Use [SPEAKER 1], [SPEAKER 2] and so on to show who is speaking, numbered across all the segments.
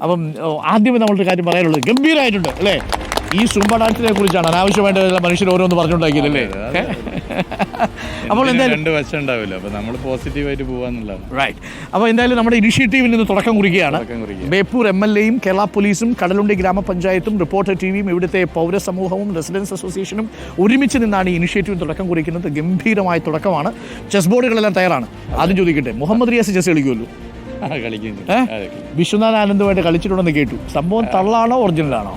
[SPEAKER 1] അപ്പം ആദ്യമേ നമ്മളൊരു കാര്യം പറയാനുള്ളത് ഗംഭീരമായിട്ടുണ്ട് അല്ലേ? ഈ സുംബ ഡാൻസിനെ കുറിച്ചാണ് അനാവശ്യമായിട്ട് മനുഷ്യർ ഓരോന്ന് പറഞ്ഞുകൊണ്ടാക്കിയല്ലേ?
[SPEAKER 2] അപ്പോൾ എന്തായാലും രണ്ട് വശം ഉണ്ടാവില്ല, അപ്പോൾ നമ്മൾ പോസിറ്റീവായിട്ട് പോകാന്നുള്ളതാണ്.
[SPEAKER 1] റൈറ്റ്. അപ്പോൾ എന്തായാലും നമ്മുടെ ഇനിഷ്യേറ്റീവിൽ നിന്ന് തുടക്കം കുറിക്കുകയാണ്. ബേപ്പൂർ MLA-യും കേരള പോലീസും കടലുണ്ടി ഗ്രാമപഞ്ചായത്തും റിപ്പോർട്ടർ TV-യും ഇവിടുത്തെ പൗരസമൂഹവും റെസിഡൻസ് അസോസിയേഷനും ഒരുമിച്ച് നിന്നാണ് ഈ ഇനിഷ്യേറ്റീവിന് തുടക്കം കുറിക്കുന്നത്. ഗംഭീരമായ തുടക്കമാണ്. ചെസ് ബോർഡുകളെല്ലാം തയ്യാറാണ്. ആദ്യം ചോദിക്കട്ടെ, മുഹമ്മദ് റിയാസ് ചെസ് കളിക്കുമല്ലോ? വിശ്വനാഥ് ആനന്ദുമായിട്ട് കളിച്ചിട്ടുണ്ടെന്ന് കേട്ടു. സംഭവം തള്ളാണോ ഒറിജിനലാണോ?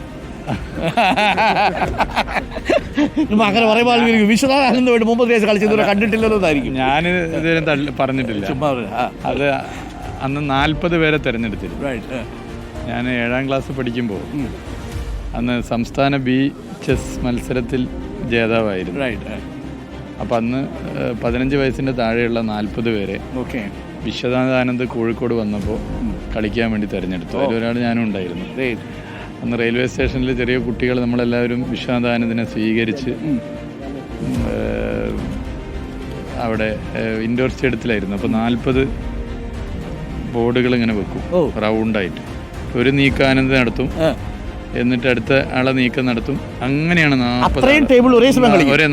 [SPEAKER 1] അങ്ങനെ പറയുമ്പോൾ വിശ്വനാഥ് ആനന്ദുമായിട്ട് മുഹമ്മദ് റിയാസ് കളിച്ചത് കണ്ടിട്ടില്ലല്ലോ എന്നായിരിക്കും.
[SPEAKER 2] ഞാൻ ഇതുവരെ പറഞ്ഞിട്ടില്ല. അത് അന്ന് 40 പേരെ തിരഞ്ഞെടുത്തിരുന്നു. ഞാൻ 7ാം ക്ലാസ് പഠിക്കുമ്പോൾ അന്ന് സംസ്ഥാന B ചെസ് മത്സരത്തിൽ ജേതാവായിരുന്നു. അപ്പം അന്ന് 15 വയസ്സിൻ്റെ താഴെയുള്ള 40 പേരെ വിശ്വനാഥ് ആനന്ദ് കോഴിക്കോട് വന്നപ്പോൾ കളിക്കാൻ വേണ്ടി തിരഞ്ഞെടുത്തു. അതിലൊരാൾ ഞാനും ഉണ്ടായിരുന്നു. അന്ന് റെയിൽവേ സ്റ്റേഷനിൽ ചെറിയ കുട്ടികൾ നമ്മളെല്ലാവരും വിശ്വനാഥ് ആനന്ദിനെ സ്വീകരിച്ച് അവിടെ ഇൻഡോർ സ്റ്റേഡിയത്തിലായിരുന്നു. അപ്പോൾ 40 ബോർഡുകൾ ഇങ്ങനെ വെക്കും റൗണ്ടായിട്ട്. ഒരു നീക്കം ആനന്ദ് നടത്തും, എന്നിട്ട് അടുത്ത ആളെ നീക്കം നടത്തും. അങ്ങനെയാണ്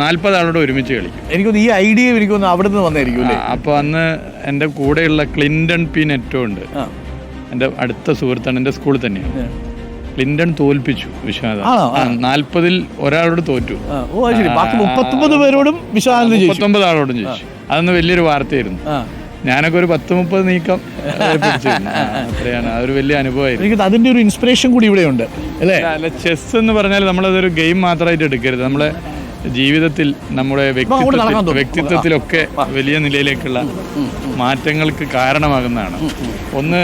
[SPEAKER 2] 40 ആളോട് ഒരുമിച്ച് കളിക്കും.
[SPEAKER 1] എനിക്കൊന്ന് ഈ ഐഡിയ അവിടെ നിന്ന് വന്നായിരിക്കും.
[SPEAKER 2] അപ്പോൾ അന്ന് എൻ്റെ കൂടെയുള്ള ക്ലിൻറ്റൺ P. നെറ്റോ ഉണ്ട്, എൻ്റെ അടുത്ത സുഹൃത്താണ്, എൻ്റെ സ്കൂളിൽ തന്നെയാണ്. ക്ലിൻറ്റൺ തോൽപ്പിച്ചു വിശ്വനാഥ്. 40-ൽ ഒരാളോട് തോറ്റു,
[SPEAKER 1] 39 പേരോടും
[SPEAKER 2] 39 ആളോടും ചോദിച്ചു. അതൊന്ന് വലിയൊരു വാർത്തയായിരുന്നു. ഞാനൊക്കെ ഒരു 10-30 നീക്കം പിടിച്ചിരുന്നു. അത്രയാണ്, അതൊരു വലിയ അനുഭവമായിരുന്നു.
[SPEAKER 1] അതിന്റെ ഒരു ഇൻസ്പിറേഷൻ കൂടി ഇവിടെ ഉണ്ട് അല്ലേ?
[SPEAKER 2] അല്ല, ചെസ് എന്ന് പറഞ്ഞാൽ നമ്മളതൊരു ഗെയിം മാത്രമായിട്ട് എടുക്കരുത്. നമ്മളെ ജീവിതത്തിൽ, നമ്മുടെ വ്യക്തിത്വത്തിലൊക്കെ വലിയ നിലയിലേക്കുള്ള മാറ്റങ്ങൾക്ക് കാരണമാകുന്നതാണ്. ഒന്ന്,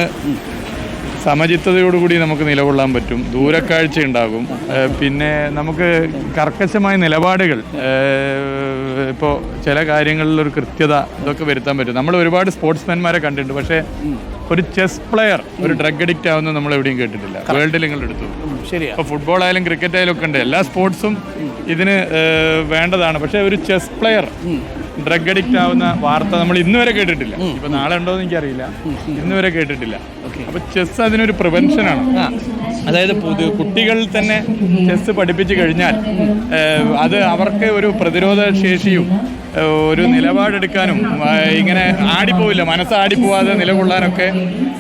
[SPEAKER 2] സമചിത്തതയോടുകൂടി നമുക്ക് നിലകൊള്ളാൻ പറ്റും, ദൂരക്കാഴ്ച ഉണ്ടാകും, പിന്നെ നമുക്ക് കർക്കശമായ നിലപാടുകൾ, ഇപ്പോൾ ചില കാര്യങ്ങളിലൊരു കൃത്യത, ഇതൊക്കെ വരുത്താൻ പറ്റും. നമ്മൾ ഒരുപാട് സ്പോർട്സ്മാൻമാരെ കണ്ടിട്ടുണ്ട്, പക്ഷേ ഒരു ചെസ് പ്ലെയർ ഒരു ഡ്രഗ് അഡിക്റ്റ് ആവുന്നത് നമ്മൾ എവിടെയും കേട്ടിട്ടില്ല. വേൾഡിൽ നിങ്ങൾ എടുത്തു, ഇപ്പോൾ ഫുട്ബോൾ ആയാലും ക്രിക്കറ്റ് ആയാലും ഒക്കെ ഉണ്ട്. എല്ലാ സ്പോർട്സും ഇതിന് വേണ്ടതാണ്. പക്ഷേ ഒരു ചെസ് പ്ലെയർ ഡ്രഗ് അഡിക്റ്റ് ആവുന്ന വാർത്ത നമ്മൾ ഇന്ന് വരെ കേട്ടിട്ടില്ല. ഇപ്പൊ നാളെ ഉണ്ടോ എന്ന് എനിക്കറിയില്ല, ഇന്ന് വരെ കേട്ടിട്ടില്ല. അപ്പൊ ചെസ് അതിനൊരു പ്രിവെൻഷനാണ്. അതായത് കുട്ടികളിൽ തന്നെ ചെസ് പഠിപ്പിച്ചു കഴിഞ്ഞാൽ അത് അവർക്ക് ഒരു പ്രതിരോധ ശേഷിയും ഒരു നിലപാടെടുക്കാനും ഇങ്ങനെ ആടിപ്പോവില്ല, മനസ്സാടിപ്പോവാതെ നിലകൊള്ളാനൊക്കെ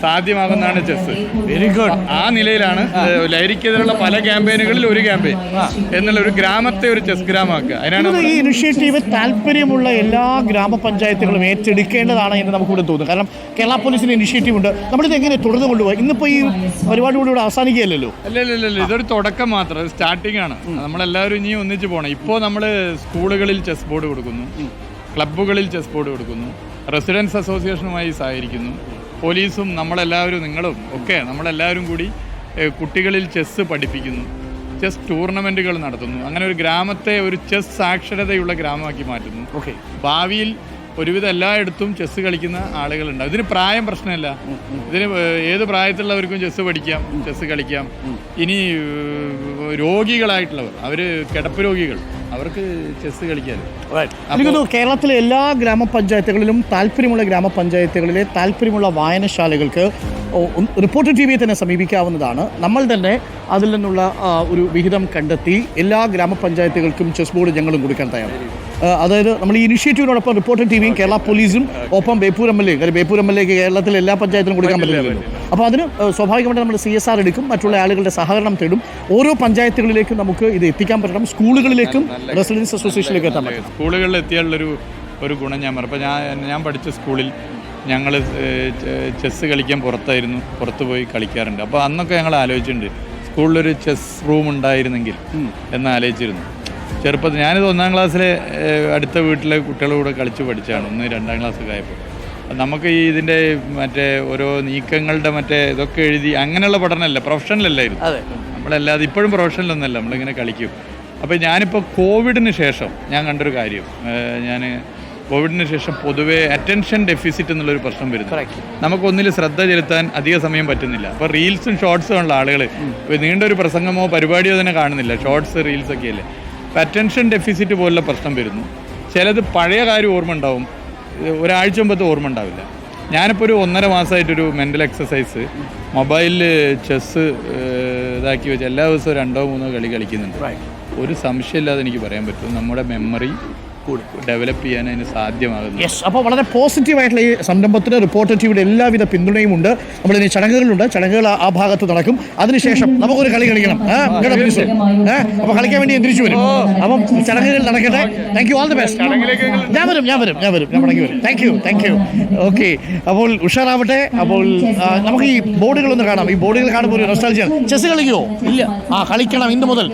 [SPEAKER 2] സാധ്യമാകുന്നതാണ് ചെസ്.
[SPEAKER 1] Very good.
[SPEAKER 2] ആ നിലയിലാണ് ലഹരിക്കെതിരെയുള്ള പല ക്യാമ്പയിനുകളിൽ ഒരു ക്യാമ്പയിൻ എന്നുള്ള ഒരു ഗ്രാമത്തെ ഒരു ചെസ് ഗ്രാമമാക്കുക. അതിനാണ്
[SPEAKER 1] ഈ ഇനിഷ്യേറ്റീവ് താല്പര്യമുള്ള എല്ലാ ഗ്രാമപഞ്ചായത്തുകളും ഏറ്റെടുക്കേണ്ടതാണ് എന്ന് നമുക്കിവിടെ തോന്നുന്നു. കാരണം കേരള പോലീസിന് ഇനിഷ്യേറ്റീവ് ഉണ്ട്. നമ്മളിത് എങ്ങനെ തുടർന്ന് കൊണ്ടുപോയി? ഇന്നിപ്പോൾ ഈ പരിപാടി കൂടി ഇവിടെ അവസാനിക്കുകയല്ലോ.
[SPEAKER 2] അല്ലല്ല, ഇതൊരു തുടക്കം മാത്രം, സ്റ്റാർട്ടിംഗ് ആണ്. നമ്മളെല്ലാവരും ഇനിയും ഒന്നിച്ച് പോകണം. ഇപ്പോൾ നമ്മൾ സ്കൂളുകളിൽ ചെസ് ബോർഡ് കൊടുക്കുന്നു, ക്ലബ്ബുകളിൽ ചെസ് ബോർഡ് കൊടുക്കുന്നു, റെസിഡൻസ് അസോസിയേഷനുമായി സഹകരിക്കുന്നു, പോലീസും നമ്മളെല്ലാവരും, നിങ്ങളും ഒക്കെ നമ്മളെല്ലാവരും കൂടി കുട്ടികളിൽ ചെസ്സ് പഠിപ്പിക്കുന്നു, ചെസ് ടൂർണമെൻറ്റുകൾ നടത്തുന്നു. അങ്ങനെ ഒരു ഗ്രാമത്തെ ഒരു ചെസ് സാക്ഷരതയുള്ള ഗ്രാമമാക്കി മാറ്റുന്നു. ഭാവിയിൽ ഒരുവിധം എല്ലായിടത്തും ചെസ്സ് കളിക്കുന്ന ആളുകളുണ്ട്. ഇതിന് പ്രായം പ്രശ്നമല്ല. ഇതിന് ഏത് പ്രായത്തിലുള്ളവർക്കും ചെസ്സ് പഠിക്കാം, ചെസ്സ് കളിക്കാം. ഇനി രോഗികളായിട്ടുള്ളവർ, അവർ കിടപ്പ് രോഗികൾ, അവർക്ക് ചെസ്സ് കളിക്കാൻ. കേരളത്തിലെ എല്ലാ ഗ്രാമപഞ്ചായത്തുകളിലും താല്പര്യമുള്ള ഗ്രാമപഞ്ചായത്തുകളിലെ താല്പര്യമുള്ള വായനശാലകൾക്ക് റിപ്പോർട്ടർ TV-യെ തന്നെ സമീപിക്കാവുന്നതാണ്. നമ്മൾ തന്നെ അതിൽ നിന്നുള്ള ഒരു വിഹിതം കണ്ടെത്തി എല്ലാ ഗ്രാമപഞ്ചായത്തുകൾക്കും ചെസ് ബോർഡ് ഞങ്ങളും കൊടുക്കാൻ തയ്യാറാണ്. അതായത് നമ്മൾ ഈ ഇനിഷ്യേറ്റീവിനോടൊപ്പം റിപ്പോർട്ടർ TV-യും കേരള പോലീസും ഒപ്പം ബേപ്പൂർ MLA, കാര്യം ബേപ്പൂർ MLA-ക്ക് കേരളത്തിലെ എല്ലാ പഞ്ചായത്തിലും കൊടുക്കാൻ പറ്റില്ലല്ലോ. അപ്പോൾ അതിന് സ്വാഭാവികമായിട്ട് നമ്മൾ CSR എടുക്കും, മറ്റുള്ള ആളുകളുടെ സഹകരണം തേടും. ഓരോ പഞ്ചായത്തുകളിലേക്കും നമുക്ക് ഇത് എത്തിക്കാൻ പറ്റണം. സ്കൂളുകളിലേക്കും റെസിഡൻസ് അസോസിയേഷനിലേക്ക് എത്താൻ പറ്റും. സ്കൂളുകളിൽ എത്തിയാലുള്ളൊരു ഗുണം ഞാൻ പറഞ്ഞു. അപ്പോൾ ഞാൻ പഠിച്ച സ്കൂളിൽ ഞങ്ങൾ ചെസ്സ് കളിക്കാൻ പുറത്ത് പോയി കളിക്കാറുണ്ട്. അപ്പോൾ അന്നൊക്കെ ഞങ്ങൾ ആലോചിച്ചിട്ടുണ്ട്, സ്കൂളിലൊരു ചെസ് റൂം ഉണ്ടായിരുന്നെങ്കിൽ എന്ന് ആലോചിച്ചിരുന്നു. ചെറുപ്പത്തിൽ ഞാനിത് 1ാം ക്ലാസ്സിലെ അടുത്ത വീട്ടിലെ കുട്ടികളുടെ കൂടെ കളിച്ച് പഠിച്ചാണ്. 1, 2ാം ക്ലാസ്സൊക്കെ ആയപ്പോൾ നമുക്ക് ഈ ഇതിൻ്റെ മറ്റേ ഓരോ നീക്കങ്ങളുടെ ഇതൊക്കെ എഴുതി അങ്ങനെയുള്ള പഠനമല്ല, പ്രൊഫഷണലല്ലായിരുന്നു നമ്മളല്ലാതെ. ഇപ്പോഴും പ്രൊഫഷണലൊന്നുമല്ല, നമ്മളിങ്ങനെ കളിക്കും. അപ്പോൾ ഞാനിപ്പോൾ കോവിഡിന് ശേഷം ഞാൻ കണ്ടൊരു കാര്യം, കോവിഡിന് ശേഷം പൊതുവേ അറ്റൻഷൻ ഡെഫിസിറ്റ് എന്നുള്ളൊരു പ്രശ്നം വരുന്നു. നമുക്കൊന്നിൽ ശ്രദ്ധ ചെലുത്താൻ അധിക സമയം പറ്റുന്നില്ല. അപ്പോൾ റീൽസും ഷോർട്സും ഉള്ള ആളുകൾ നീണ്ടൊരു പ്രസംഗമോ പരിപാടിയോ തന്നെ കാണുന്നില്ല, ഷോർട്സ് റീൽസൊക്കെ അല്ലേ. അപ്പോൾ അറ്റൻഷൻ ഡെഫിസിറ്റ് പോലുള്ള പ്രശ്നം വരുന്നു. ചിലത് പഴയ കാര്യം ഓർമ്മ ഉണ്ടാവും, ഒരാഴ്ച മുമ്പത്തെ ഓർമ്മ ഉണ്ടാവില്ല.
[SPEAKER 3] ഞാനിപ്പോൾ ഒരു 1.5 മാസമായിട്ടൊരു മെൻ്റൽ എക്സസൈസ് മൊബൈലിൽ ചെസ്സ് ഇതാക്കി വെച്ച് എല്ലാ ദിവസവും 2-3 കളി കളിക്കുന്നുണ്ട്. ഒരു സംശയമില്ലാതെ എനിക്ക് പറയാൻ പറ്റും നമ്മുടെ മെമ്മറി ഡെവലപ്പ് ചെയ്യാൻ അതിന് സാധ്യമാകുന്നു.
[SPEAKER 1] യെസ്, അപ്പോൾ വളരെ പോസിറ്റീവായിട്ടുള്ള ഈ സംരംഭത്തിന് റിപ്പോർട്ടർ ടിവിയുടെ എല്ലാവിധ പിന്തുണയും ഉണ്ട്. നമ്മളിനി ചടങ്ങുകളുണ്ട്, ചടങ്ങുകൾ ആ ഭാഗത്ത് നടക്കും. അതിനുശേഷം നമുക്കൊരു കളി കളിക്കണം. അപ്പോൾ കളിക്കാൻ വേണ്ടി തിരിച്ചു വരും. അപ്പം ചടങ്ങുകൾ നടക്കട്ടെ. Thank you, all the best. ഞാൻ മടങ്ങി വരും. Thank you. ഓക്കെ, അപ്പോൾ ഉഷാറാവട്ടെ. അപ്പോൾ നമുക്ക് ഈ ബോർഡുകളൊന്ന് കാണാം. ഈ ബോർഡുകൾ കാണുമ്പോൾ ഒരു നൊസ്റ്റാൾജിയ. ചെസ് കളിക്കുമോ? ഇല്ല. കളിക്കണം ഇന്ന് മുതൽ.